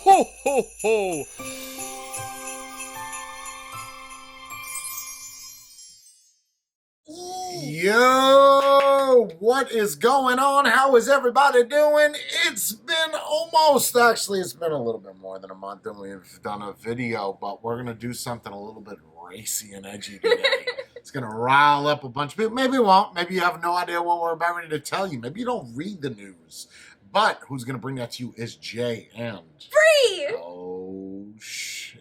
Ho, ho, ho! Yo, what is going on? How is everybody doing? It's been it's been a little bit more than a month and we've done a video, but we're going to do something a little bit racy and edgy today. It's going to rile up a bunch of people. Maybe it won't. Maybe you have no idea what we're about ready to tell you. Maybe you don't read the news. But who's going to bring that to you is Jay and... Free! Oh, shit.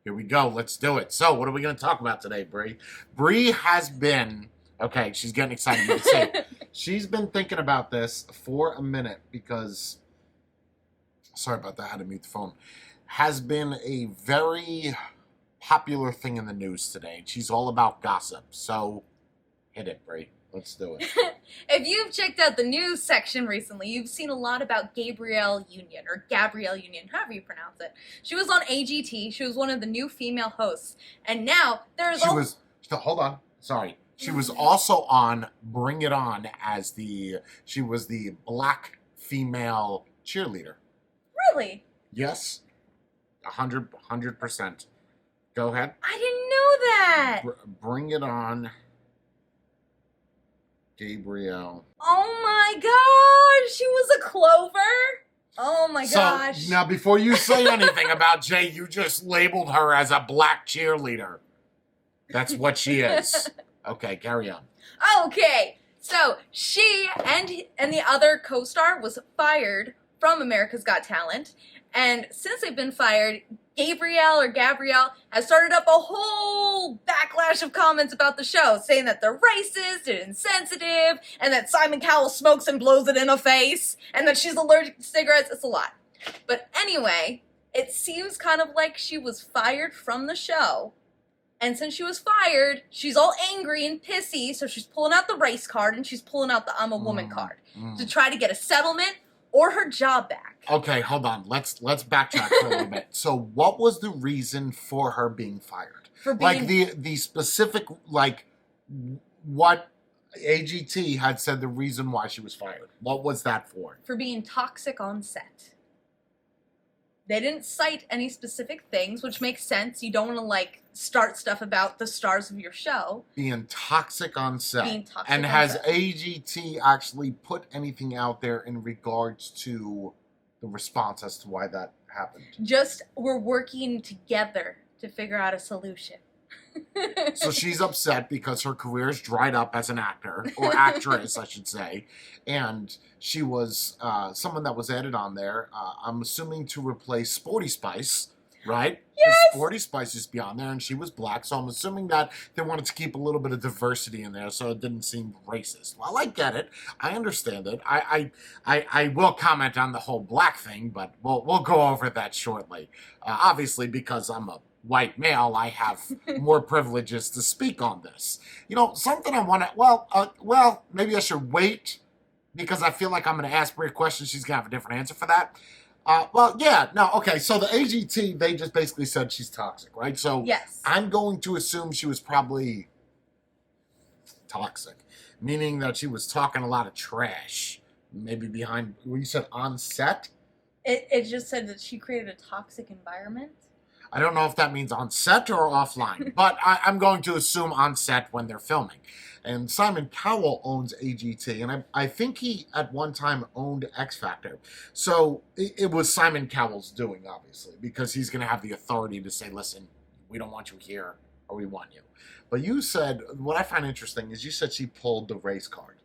Here we go. Let's do it. So, what are we going to talk about today, Bree? Bree has been... Okay, she's getting excited to say it. She's been thinking about this for a minute because... Sorry about that. I had to mute the phone. Has been a very popular thing in the news today. She's all about gossip. So, hit it, Bree. Let's do it. If you've checked out the news section recently, you've seen a lot about Gabrielle Union, or Gabrielle Union, however you pronounce it. She was on AGT. She was one of the new female hosts. And now there's... Hold on. Sorry. She was also on Bring It On as she was the black female cheerleader. Really? Yes. 100%. Go ahead. I didn't know that. Bring It On. Gabrielle. Oh my gosh, she was a Clover? Oh my gosh. So, now before you say anything about Jay, you just labeled her as a black cheerleader. That's what she is. Okay, carry on. Okay, so she and the other co-star was fired from America's Got Talent, and since they've been fired, Gabrielle has started up a whole backlash of comments about the show, saying that they're racist and insensitive, and that Simon Cowell smokes and blows it in the face, and that she's allergic to cigarettes. It's a lot. But anyway, it seems kind of like she was fired from the show, and since she was fired, she's all angry and pissy, so she's pulling out the race card and she's pulling out the I'm a woman card to try to get a settlement or her job back. Okay, hold on. Let's backtrack for a little bit. So, what was the reason for her being fired? Like the specific, like what AGT had said the reason why she was fired. What was that for? For being toxic on set. They didn't cite any specific things, which makes sense. You don't want to start stuff about the stars of your show. Being toxic on set. And has AGT actually put anything out there in regards to the response as to why that happened? Just, we're working together to figure out a solution. So she's upset because her career is dried up as an actor, or actress, I should say, and she was someone that was added on there, I'm assuming to replace Sporty Spice, right? Yes! Sporty Spice used to be on there, and she was black, so I'm assuming that they wanted to keep a little bit of diversity in there so it didn't seem racist. Well, I get it. I understand it. I will comment on the whole black thing, but we'll go over that shortly. Obviously, because I'm a white male, I have more privileges to speak on this. You know, something I want to... Well, maybe I should wait, because I feel like I'm going to ask Brie a question. She's going to have a different answer for that. Okay, so the AGT, they just basically said she's toxic, right? So yes. I'm going to assume she was probably toxic, meaning that she was talking a lot of trash, maybe behind... What you said, on set? It just said that she created a toxic environment. I don't know if that means on set or offline, but I'm going to assume on set when they're filming. And Simon Cowell owns AGT, and I think he at one time owned X Factor. So it was Simon Cowell's doing, obviously, because he's going to have the authority to say, listen, we don't want you here, or we want you. But you said, what I find interesting is you said she pulled the race card.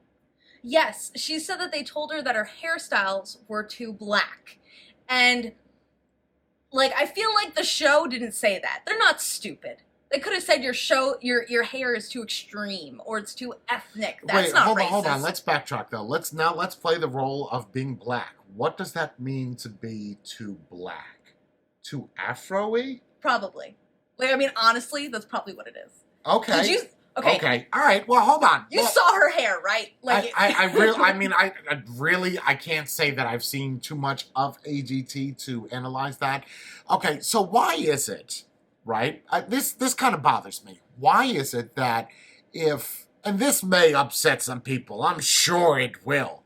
Yes, she said that they told her that her hairstyles were too black. And... I feel like the show didn't say that. They're not stupid. They could have said your hair is too extreme or it's too ethnic. That's not racist. Hold on. Let's backtrack though. Let's play the role of being black. What does that mean to be too black? Too Afro-y? Probably. Honestly, that's probably what it is. Okay. Did you? Okay. All right. Well, hold on. You saw her hair, right? I can't say that I've seen too much of AGT to analyze that. Okay. So why is it, right? This kind of bothers me. Why is it that and this may upset some people, I'm sure it will,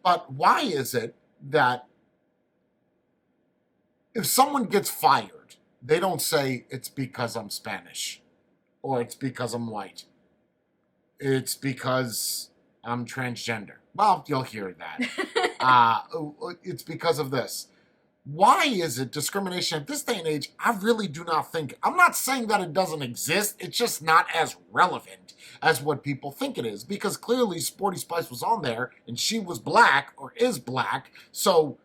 but why is it that if someone gets fired, they don't say it's because I'm Spanish or it's because I'm white. It's because I'm transgender. Well, you'll hear that. It's because of this. Why is it discrimination at this day and age? I really do not think. I'm not saying that it doesn't exist. It's just not as relevant as what people think it is. Because clearly Sporty Spice was on there and she was black or is black. So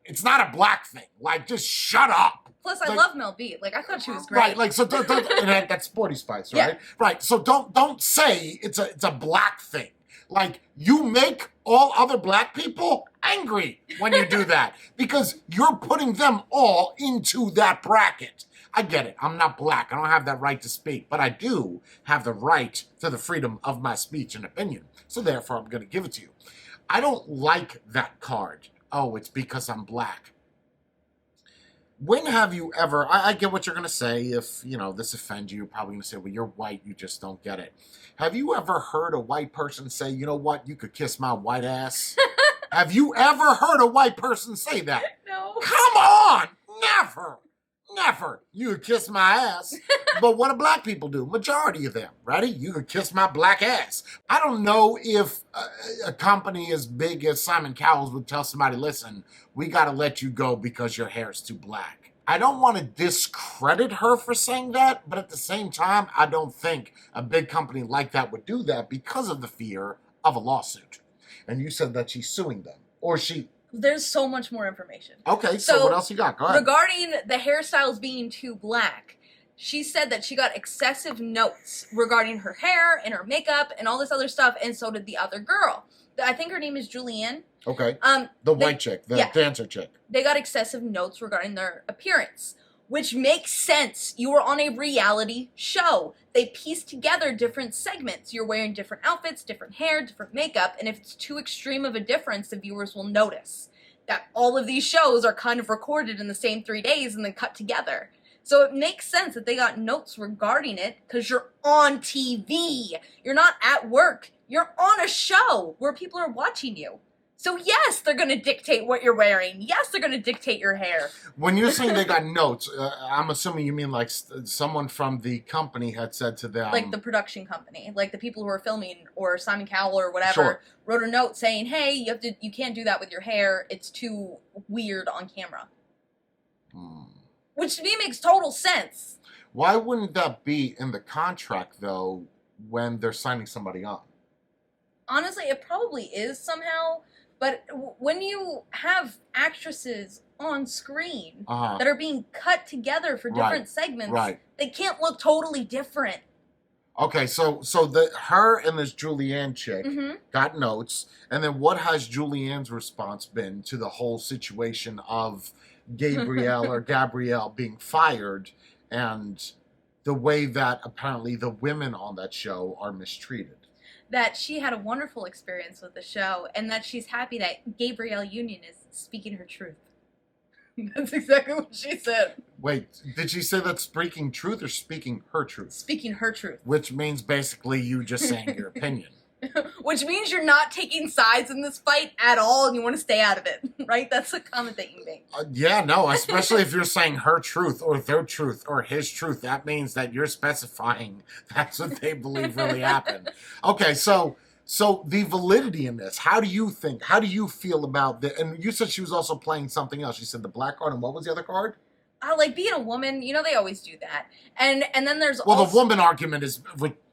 it's not a black thing. Like, just shut up. Plus, I like, love Mel B. Like, I thought she was great. Right, like, so and that's Sporty Spice, right? Yeah. Right, so don't say it's a black thing. Like, you make all other black people angry when you do that because you're putting them all into that bracket. I get it. I'm not black. I don't have that right to speak, but I do have the right to the freedom of my speech and opinion. So therefore, I'm going to give it to you. I don't like that card. Oh, it's because I'm black. When have you ever, I get what you're going to say. If, this offends you, you're probably going to say, well, you're white, you just don't get it. Have you ever heard a white person say, you know what, you could kiss my white ass? Have you ever heard a white person say that? No. Come on! Never! Never. You could kiss my ass. But what do black people do? Majority of them. Ready? You could kiss my black ass. I don't know if a company as big as Simon Cowell's would tell somebody, listen, we got to let you go because your hair is too black. I don't want to discredit her for saying that, but at the same time, I don't think a big company like that would do that because of the fear of a lawsuit. And you said that she's suing them. Or she... There's so much more information. Okay, so what else you got? Go ahead. Regarding the hairstyles being too black, she said that she got excessive notes regarding her hair and her makeup and all this other stuff, and so did the other girl. I think her name is Julianne. Okay. The white chick, the dancer chick. They got excessive notes regarding their appearance, which makes sense. You were on a reality show. They pieced together different segments. You're wearing different outfits, different hair, different makeup, and if it's too extreme of a difference, the viewers will notice that all of these shows are kind of recorded in the same 3 days and then cut together. So it makes sense that they got notes regarding it because you're on TV. You're not at work. You're on a show where people are watching you. So yes, they're going to dictate what you're wearing. Yes, they're going to dictate your hair. When you're saying they got notes, I'm assuming you mean like someone from the company had said to them. Like the production company, like the people who are filming, or Simon Cowell or whatever, Sure. wrote a note saying, "Hey, you can't do that with your hair. It's too weird on camera." Which to me makes total sense. Why wouldn't that be in the contract though when they're signing somebody on? Honestly, it probably is somehow. But when you have actresses on screen that are being cut together for different segments, they can't look totally different. Okay, so her and this Julianne chick got notes, and then what has Julianne's response been to the whole situation of Gabrielle being fired and the way that apparently the women on that show are mistreated? That she had a wonderful experience with the show, and that she's happy that Gabrielle Union is speaking her truth. That's exactly what she said. Wait, did she say that speaking truth or speaking her truth? Speaking her truth. Which means basically you just saying your opinion. Which means you're not taking sides in this fight at all and you want to stay out of it, right? That's the comment that you make. Yeah, no, especially if you're saying her truth or their truth or his truth. That means that you're specifying that's what they believe really happened. Okay, so the validity in this, how do you feel about the, and you said she was also playing something else. She said the black card, and what was the other card? Like being a woman, they always do that. And then there's the woman argument is,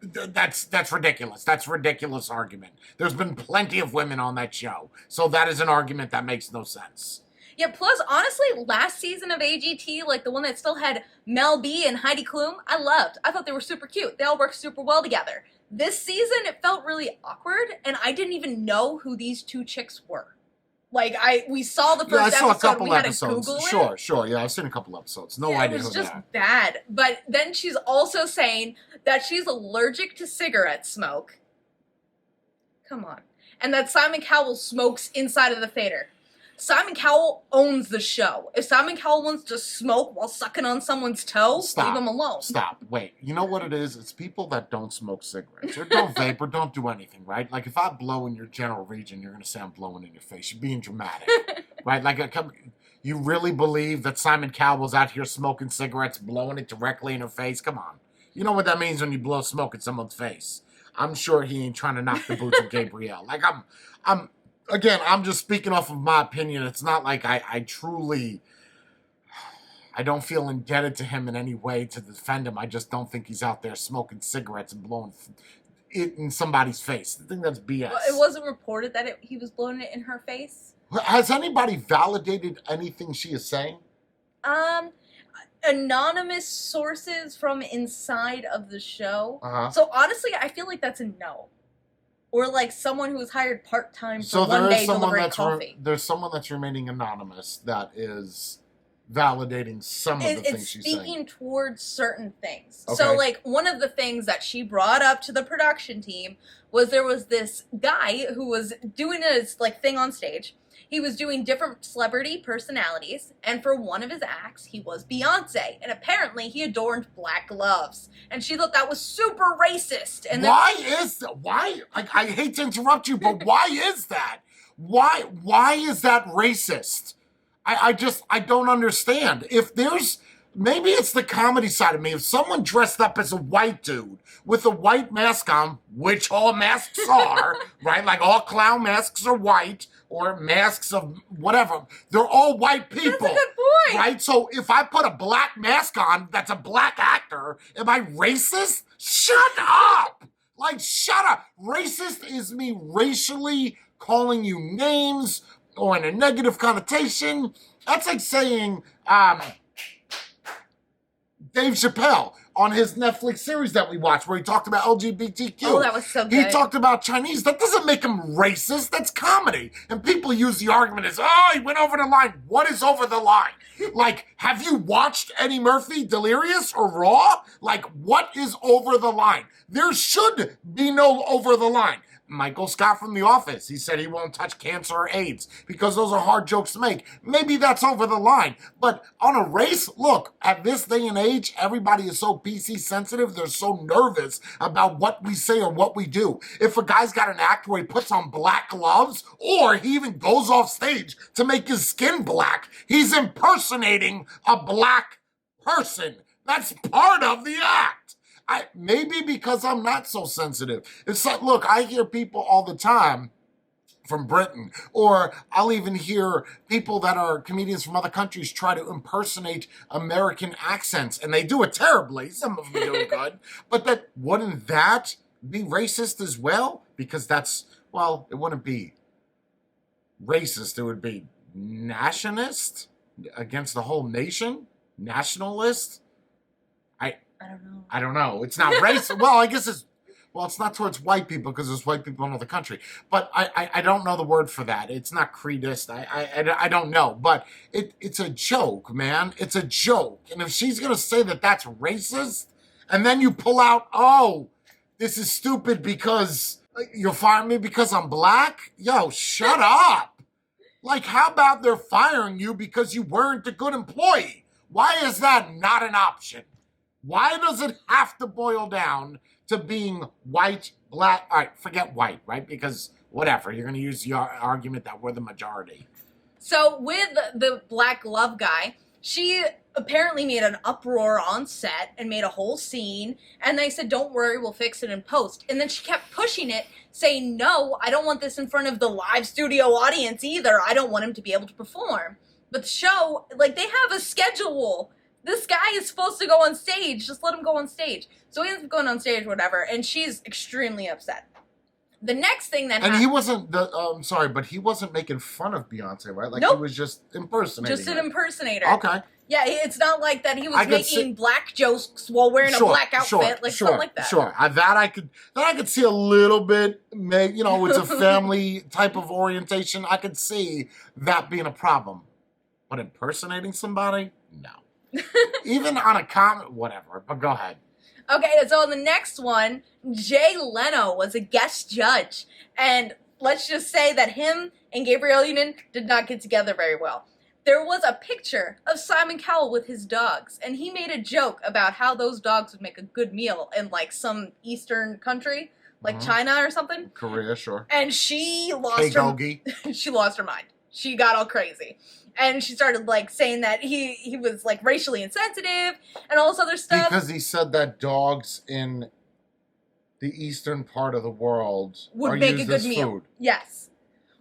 that's ridiculous. That's a ridiculous argument. There's been plenty of women on that show. So that is an argument that makes no sense. Yeah, plus, honestly, last season of AGT, like the one that still had Mel B and Heidi Klum, I loved. I thought they were super cute. They all worked super well together. This season, it felt really awkward, and I didn't even know who these two chicks were. Like, we saw the first episode, a couple we had episodes. to Google it. Sure, yeah, I've seen a couple episodes. No idea who It was just bad. But then she's also saying that she's allergic to cigarette smoke. Come on. And that Simon Cowell smokes inside of the theater. Simon Cowell owns the show. If Simon Cowell wants to smoke while sucking on someone's toe, leave him alone. Stop. Wait. You know what it is? It's people that don't smoke cigarettes or don't vape or don't do anything, right? Like if I blow in your general region, you're going to say I'm blowing in your face. You're being dramatic, right? Like You really believe that Simon Cowell's out here smoking cigarettes, blowing it directly in her face? Come on. You know what that means when you blow smoke in someone's face. I'm sure he ain't trying to knock the boots of Gabrielle. Like, I'm just speaking off of my opinion. It's not like I truly, I don't feel indebted to him in any way to defend him. I just don't think he's out there smoking cigarettes and blowing it in somebody's face. I think that's BS. Well, it wasn't reported that he was blowing it in her face. Has anybody validated anything she is saying? Anonymous sources from inside of the show. Uh-huh. So honestly, I feel like that's a no. Or like someone who was hired part-time for one day delivering coffee. There's someone that's remaining anonymous that is validating some of the things she's saying. It's speaking towards certain things. Okay. So like one of the things that she brought up to the production team was there was this guy who was doing his like thing on stage. He was doing different celebrity personalities, and for one of his acts, he was Beyonce, and apparently he adorned black gloves, and she thought that was super racist. And why is that? Why? I hate to interrupt you, but why is that? Why is that racist? I don't understand. If there's, maybe it's the comedy side of me. If someone dressed up as a white dude with a white mask on, which all masks are, right? Like all clown masks are white, or masks of whatever. They're all white people. That's a good point. Right? So if I put a black mask on that's a black actor, am I racist? Shut up! Like, shut up. Racist is me racially calling you names or in a negative connotation. That's like saying, Dave Chappelle on his Netflix series that we watched where he talked about LGBTQ. Oh, that was so good. He talked about Chinese. That doesn't make him racist. That's comedy. And people use the argument as, oh, he went over the line. What is over the line? Like, have you watched Eddie Murphy, Delirious, or Raw? Like, what is over the line? There should be no over the line. Michael Scott from The Office, he said he won't touch cancer or AIDS because those are hard jokes to make. Maybe that's over the line. But on a race, look, at this day and age, everybody is so PC sensitive. They're so nervous about what we say or what we do. If a guy's got an act where he puts on black gloves or he even goes off stage to make his skin black, he's impersonating a black person. That's part of the act. Maybe because I'm not so sensitive. It's like, look, I hear people all the time from Britain, or I'll even hear people that are comedians from other countries try to impersonate American accents, and they do it terribly. Some of them do it good. But wouldn't that be racist as well? Because that's, well, it wouldn't be racist. It would be nationalist against the whole nation? Nationalist? I don't know. It's not racist. Well, I guess it's not towards white people because there's white people in other country. But I don't know the word for that. It's not credist. I don't know. But it's a joke, man. It's a joke. And if she's going to say that that's racist, and then you pull out, oh, this is stupid because you're firing me because I'm black? Yo, shut up. Like, how about they're firing you because you weren't a good employee? Why is that not an option? Why does it have to boil down to being white, black? All right, forget white, right? Because whatever, you're going to use your argument that we're the majority. So with the black glove guy, she apparently made an uproar on set and made a whole scene. And they said, don't worry, we'll fix it in post. And then she kept pushing it, saying, no, I don't want this in front of the live studio audience either. I don't want him to be able to perform. But the show, like, they have a schedule. This guy is supposed to go on stage. Just let him go on stage. So he ends up going on stage, whatever, and she's extremely upset. The next thing that happened... And he wasn't, sorry, but he wasn't making fun of Beyonce, right? Like, nope. He was just impersonating Just an her. impersonator. Okay. Yeah, it's not like that he was making black jokes while wearing a black outfit, something like that. Sure, that I could see a little bit, it's a family type of orientation. I could see that being a problem. But impersonating somebody? No. Even on a comment, whatever, but go ahead. Okay, so on the next one, Jay Leno was a guest judge. And let's just say that him and Gabrielle Union did not get together very well. There was a picture of Simon Cowell with his dogs, and he made a joke about how those dogs would make a good meal in, like, some Eastern country, like China or something. Korea, sure. And she lost her mind. she got all crazy. And she started, like, saying that he was, like, racially insensitive and all this other stuff. Because he said that dogs in the eastern part of the world would are make a used good as meal. food. Yes.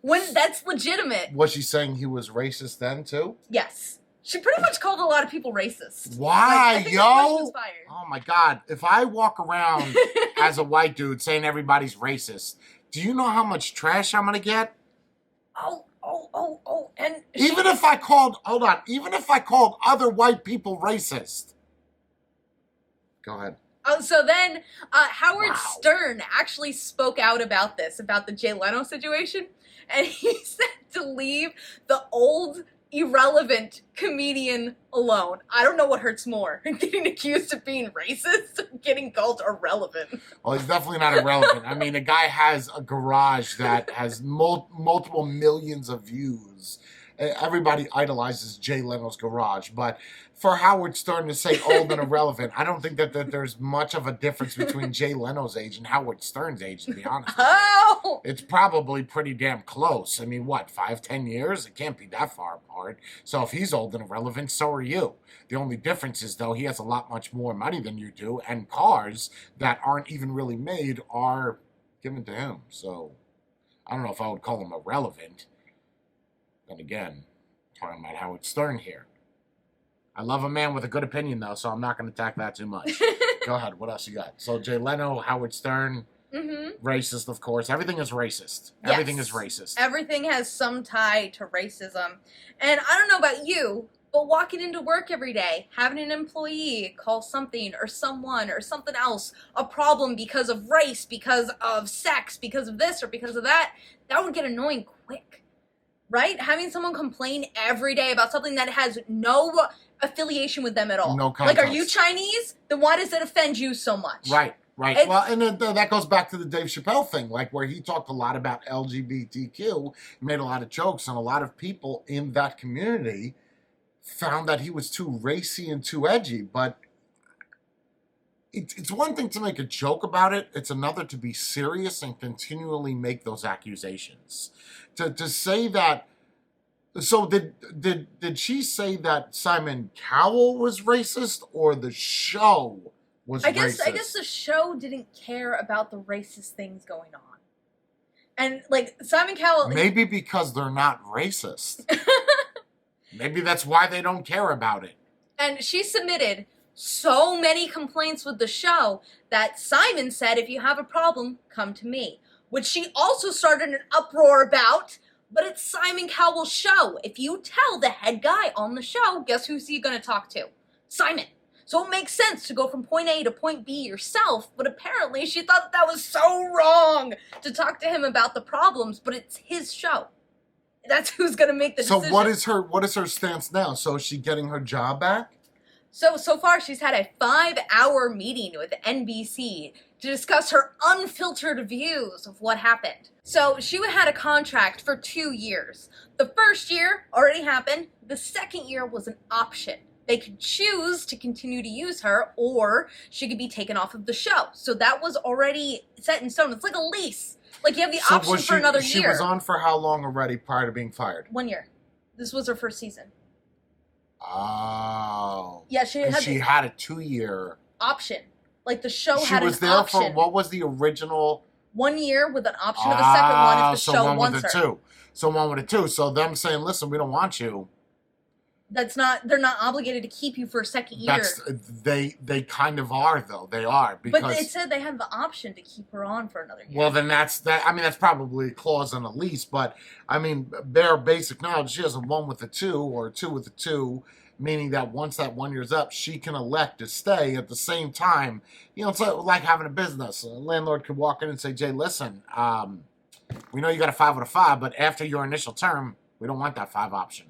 When that's legitimate. Was she saying he was racist then, too? Yes. She pretty much called a lot of people racist. Why, I think yo? that's why she was fired. Oh, my God. If I walk around as a white dude saying everybody's racist, do you know how much trash I'm going to get? Oh. And even if I called other white people racist. Go ahead. Oh, so then Howard Stern actually spoke out about this, about the Jay Leno situation, and he said to leave the old, irrelevant comedian alone. I don't know what hurts more, getting accused of being racist or getting called irrelevant. Well, he's definitely not irrelevant. I mean, a guy has a garage that has multiple millions of views. Everybody idolizes Jay Leno's garage, but for Howard Stern to say old and irrelevant, I don't think that there's much of a difference between Jay Leno's age and Howard Stern's age, to be honest. Oh! It's probably pretty damn close. I mean, what, 5-10 years? It can't be that far apart. So if he's old and irrelevant, so are you. The only difference is, though, he has a lot much more money than you do, and cars that aren't even really made are given to him. So I don't know if I would call him irrelevant. Then again, talking about Howard Stern here. I love a man with a good opinion, though, so I'm not going to attack that too much. Go ahead. What else you got? So Jay Leno, Howard Stern, racist, of course. Everything is racist. Yes. Everything is racist. Everything has some tie to racism. And I don't know about you, but walking into work every day, having an employee call something or someone or something else a problem because of race, because of sex, because of this or because of that, that would get annoying quick. Right? Having someone complain every day about something that has no affiliation with them at all. No context. Like, are you Chinese? Then why does it offend you so much? Right. Well, and that goes back to the Dave Chappelle thing, like where he talked a lot about LGBTQ, made a lot of jokes, and a lot of people in that community found that he was too racy and too edgy. But it's one thing to make a joke about it. It's another to be serious and continually make those accusations. To say that. So did she say that Simon Cowell was racist, or the show was racist? I guess the show didn't care about the racist things going on. And like Simon Cowell, maybe because they're not racist. Maybe that's why they don't care about it. And she submitted so many complaints with the show that Simon said, if you have a problem, come to me. Which she also started an uproar about, but it's Simon Cowell's show. If you tell the head guy on the show, guess who's he going to talk to? Simon. So it makes sense to go from point A to point B yourself, but apparently she thought that was so wrong to talk to him about the problems, but it's his show. That's who's going to make the decision. So what is her stance now? So is she getting her job back? So far she's had a 5-hour meeting with NBC to discuss her unfiltered views of what happened. So she had a contract for 2 years. The first year already happened. The second year was an option. They could choose to continue to use her, or she could be taken off of the show. So that was already set in stone. It's like a lease. Like you have the option for another year. She was on for how long already prior to being fired? 1 year. This was her first season. Oh. Yeah, she had a 2-year option. Like the show she had was an there option. for what was the original 1 year with an option of a second one if the so show one wants with a her. two. So one with a two. So them saying, listen, we don't want you. They're not obligated to keep you for a second year. They kind of are though. They are, because but it said they had the option to keep her on for another year. Well, then that's probably a clause in a lease, but I mean, bare basic knowledge, she has a 1 with a 2 or a 2 with a 2, meaning that once that 1 year's up, she can elect to stay. At the same time, it's like having a business. A landlord could walk in and say, Jay, listen, we know you got a 5 with a 5, but after your initial term, we don't want that 5 option.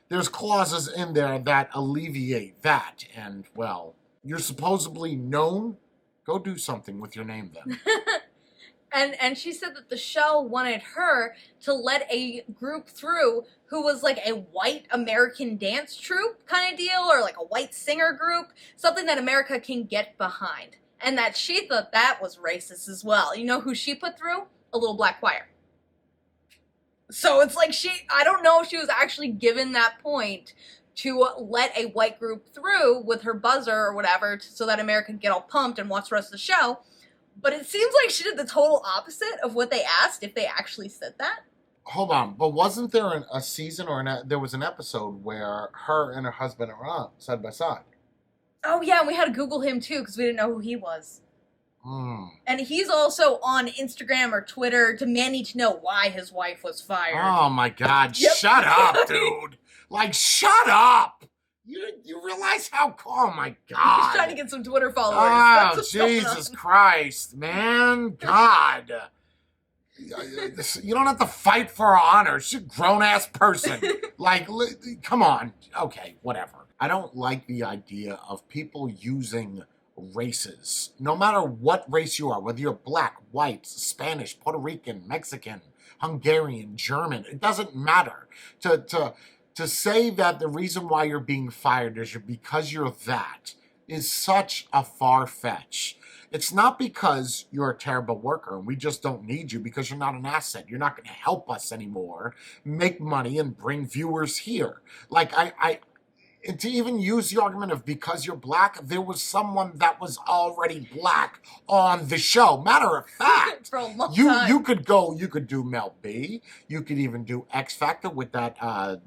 There's clauses in there that alleviate that. And, well, you're supposedly known. Go do something with your name then. And she said that the show wanted her to let a group through who was like a white American dance troupe kind of deal, or like a white singer group, something that America can get behind. And that she thought that was racist as well. You know who she put through? A little black choir. So it's like I don't know if she was actually given that point to let a white group through with her buzzer or whatever so that America could get all pumped and watch the rest of the show. But it seems like she did the total opposite of what they asked if they actually said that. Hold on, but wasn't there a season or there was an episode where her and her husband are on side by side? Oh yeah, and we had to Google him too because we didn't know who he was. Mm. And he's also on Instagram or Twitter demanding to know why his wife was fired. Oh my God! Yep. Shut up, dude! Like, shut up! You realize how? Oh my God! He's trying to get some Twitter followers. Oh, That's what's Jesus Christ, man! God! You don't have to fight for her honor. She's a grown-ass person. Like, come on. Okay, whatever. I don't like the idea of people using races, no matter what race you are, whether you're black, white, Spanish, Puerto Rican, Mexican, Hungarian, German, it doesn't matter. To say that the reason why you're being fired is because you're that is such a far fetch. It's not because you're a terrible worker and we just don't need you because you're not an asset. You're not going to help us anymore make money and bring viewers here. Like, and to even use the argument of because you're black, there was someone that was already black on the show. Matter of fact, For a long time. you could do Mel B. You could even do X Factor with that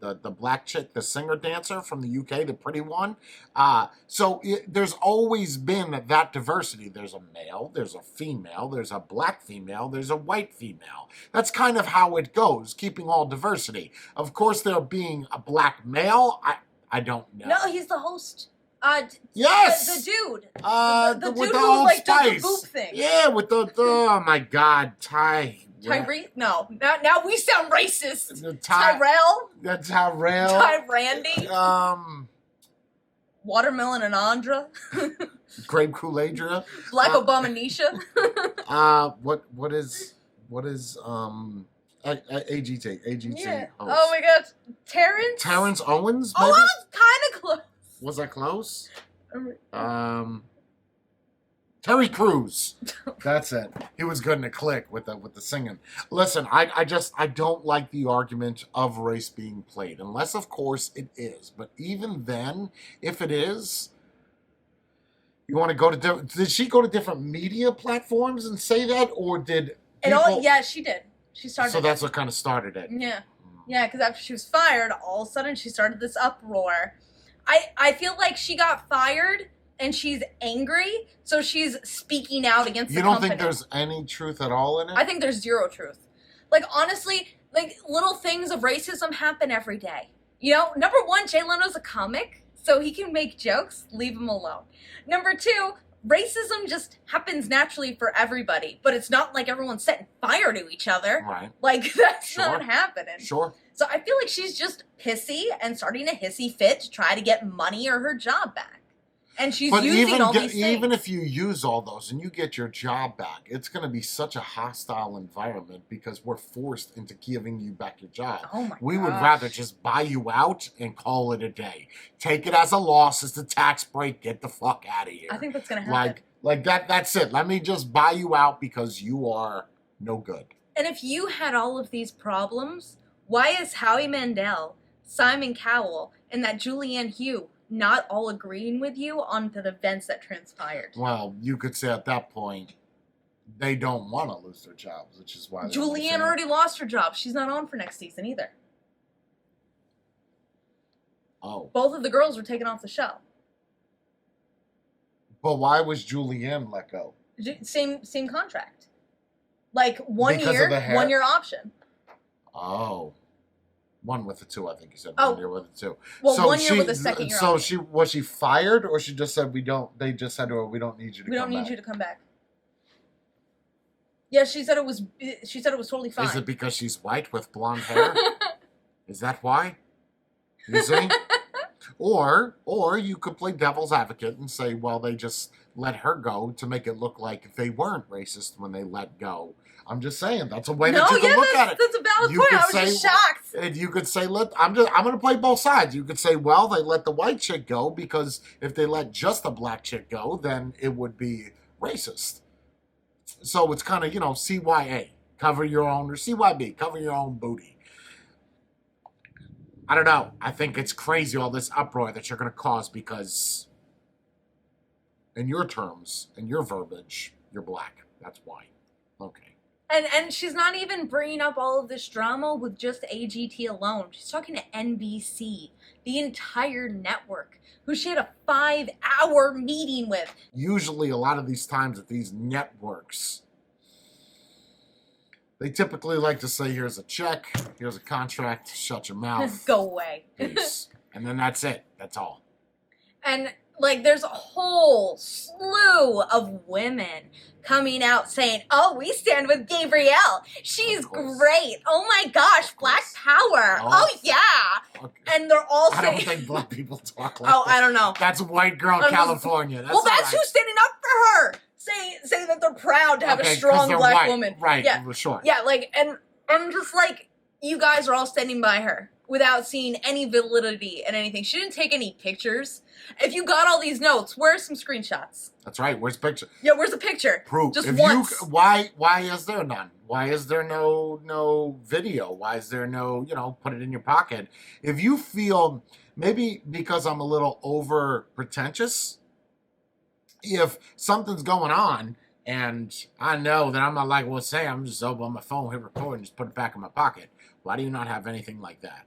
the black chick, the singer dancer from the UK, the pretty one. There's always been that diversity. There's a male, there's a female, there's a black female, there's a white female. That's kind of how it goes, keeping all diversity. Of course, there being a black male, I don't know. No, he's the host. Yes! The dude. The The with dude the who Old like does Spice. the boop thing. Yeah, with the oh my God, Tyree? No. Now we sound racist. Ty- Tyrell? That's how real. Tyrandy? Watermelon and Andra? Grape Kool-Aid. Black Obama-Nisha? What is AGT Yeah. host. Oh my God. Terrence? Terrence Owens, Oh, maybe? I was kind of close. Was that close? Terry Crews. That's it. He was good in a click with the singing. Listen, I don't like the argument of race being played, unless of course it is. But even then, if it is, you want to go to did she go to different media platforms and say that, or did Yeah, she did. She started. So that's what kind of started it. Yeah. Yeah, because after she was fired, all of a sudden she started this uproar. I feel like she got fired and she's angry, so she's speaking out against the company. You don't think there's any truth at all in it? I think there's zero truth. Like, honestly, like, little things of racism happen every day. You know, number one, Jay Leno's a comic, so he can make jokes. Leave him alone. Number two, racism just happens naturally for everybody, but it's not like everyone's setting fire to each other. Right. Like, that's Sure. not happening. Sure. So I feel like she's just pissy and starting a hissy fit to try to get money or her job back. And she's using all these things. Even if you use all those and you get your job back, it's going to be such a hostile environment because we're forced into giving you back your job. Oh my We would gosh. rather just buy you out and call it a day. Take it as a loss, as a tax break, get the fuck out of here. I think that's going to happen. Like that's it. Let me just buy you out because you are no good. And if you had all of these problems, why is Howie Mandel, Simon Cowell, and that Julianne Hough not all agreeing with you on the events that transpired? Well, you could say at that point, they don't want to lose their jobs, which is why Julianne already lost her job. She's not on for next season either. Oh. Both of the girls were taken off the show. But why was Julianne let go? Same contract. Like one Because of year, the hair? 1 year option. Oh. One with the two, I think you said. Oh. 1 year with the two. Well, 1 year with the second year So option. was she fired, or she just said they just said to her, we don't need you to We come don't need back? you to come back. Yeah, she said it was totally fine. Is it because she's white with blonde hair? Is that why? You see? Or you could play devil's advocate and say, well, they just let her go to make it look like they weren't racist when they let go. I'm just saying that's a way that you can look at it. That's a valid You point. could I was just say- shocked. And you could say, look, I'm going to play both sides. You could say, well, they let the white chick go because if they let just the black chick go, then it would be racist. So it's kind of, CYA, cover your own, or CYB, cover your own booty. I don't know. I think it's crazy all this uproar that you're going to cause because, in your terms, in your verbiage, you're black. That's why. Okay. And she's not even bringing up all of this drama with just AGT alone. She's talking to NBC, the entire network, who she had a 5-hour meeting with. Usually, a lot of these times at these networks, they typically like to say, here's a check, here's a contract, shut your mouth. Go away. Peace. And then that's it. That's all. And, like, there's a whole slew of women coming out saying, oh, we stand with Gabrielle. She's great. Oh, my gosh, Black Power. Oh, yeah. Okay. And they're all I saying... don't think black people talk like Oh, that. I don't know. That's white girl California. Well, that's who's standing up for her. Saying that they're proud to have a strong black white. woman. Right, yeah. Sure. Yeah, like, and I'm just like, you guys are all standing by her without seeing any validity and anything. She didn't take any pictures. If you got all these notes, where's some screenshots? That's right. Where's the picture? Yeah, where's the picture? Proof. Just if once. Why is there none? Why is there no video? Why is there no, put it in your pocket? If you feel, maybe because I'm a little over pretentious, if something's going on and I know that I'm not like, well, say I'm just open on my phone, hit record, and just put it back in my pocket. Why do you not have anything like that?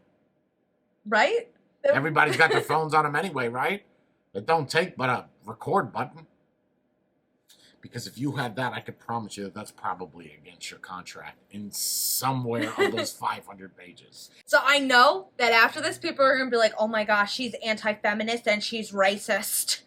Right? Everybody's got their phones on them anyway, right? It don't take but a record button. Because if you had that, I could promise you that that's probably against your contract in somewhere on those 500 pages. So I know that after this, people are going to be like, oh my gosh, she's anti-feminist and she's racist.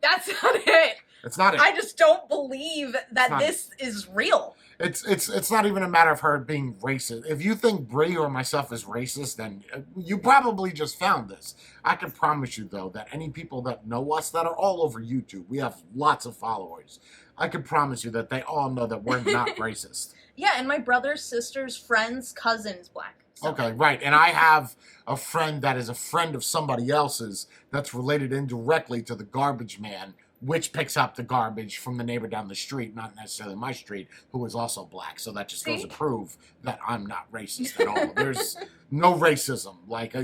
That's not it. It's not it. I just don't believe that this is real. It's not even a matter of her being racist. If you think Brie or myself is racist, then you probably just found this. I can promise you, though, that any people that know us that are all over YouTube, we have lots of followers. I can promise you that they all know that we're not racist. Yeah, and my brother's sister's friend's cousin is black. So. Okay, right. And I have a friend that is a friend of somebody else's that's related indirectly to the garbage man, which picks up the garbage from the neighbor down the street, not necessarily my street, who is also black. So that just goes to prove that I'm not racist at all. There's no racism. Like,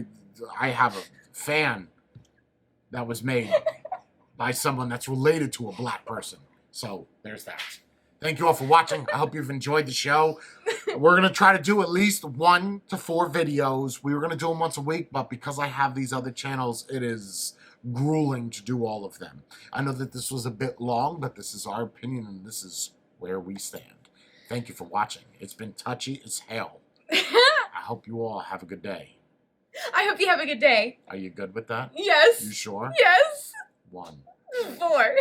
I have a fan that was made by someone that's related to a black person. So there's that. Thank you all for watching. I hope you've enjoyed the show. We're going to try to do at least 1 to 4 videos. We were going to do them once a week, but because I have these other channels, it is grueling to do all of them. I know that this was a bit long, but this is our opinion, and this is where we stand. Thank you for watching. It's been touchy as hell. I hope you all have a good day. I hope you have a good day. Are you good with that? Yes. You sure? Yes. 1. 4.